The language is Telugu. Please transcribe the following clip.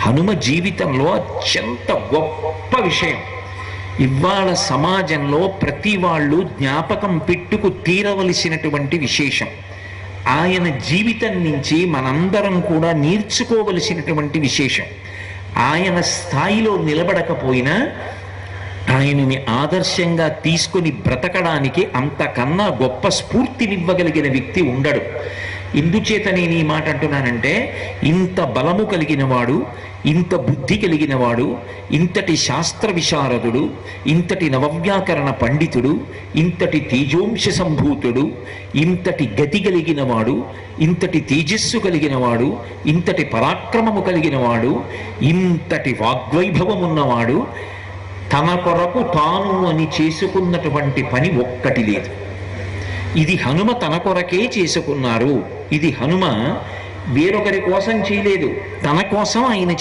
హనుమ జీవితంలో అత్యంత గొప్ప విషయం. ఇవాళ సమాజంలో ప్రతి వాళ్ళు జ్ఞాపకం పెట్టుకు తీరవలసినటువంటి విశేషం. ఆయన జీవితం నుంచి మనందరం కూడా నేర్చుకోవలసినటువంటి విశేషం. ఆయన స్థాయిలో నిలబడకపోయినా ఆయనని ఆదర్శంగా తీసుకొని బ్రతకడానికి అంతకన్నా గొప్ప స్ఫూర్తినివ్వగలిగిన వ్యక్తి ఉండడు. ఎందుచేత నేను ఈ మాట అంటున్నానంటే, ఇంత బలము కలిగిన వాడు, ఇంత బుద్ధి కలిగిన వాడు, ఇంతటి శాస్త్ర విశారదుడు, ఇంతటి నవవ్యాకరణ పండితుడు, ఇంతటి తేజోంశ సంభూతుడు, ఇంతటి గతి కలిగిన వాడు, ఇంతటి తేజస్సు కలిగిన వాడు, ఇంతటి పరాక్రమము కలిగిన వాడు, ఇంతటి వాగ్వైభవం ఉన్నవాడు తన కొరకు తాను అని చేసుకున్నటువంటి పని ఒక్కటి లేదు. ఇది హనుమ తన కొరకే చేసుకున్నారు. ఇది హనుమ వేరొకరి కోసం చేయలేదు, తన కోసం ఆయన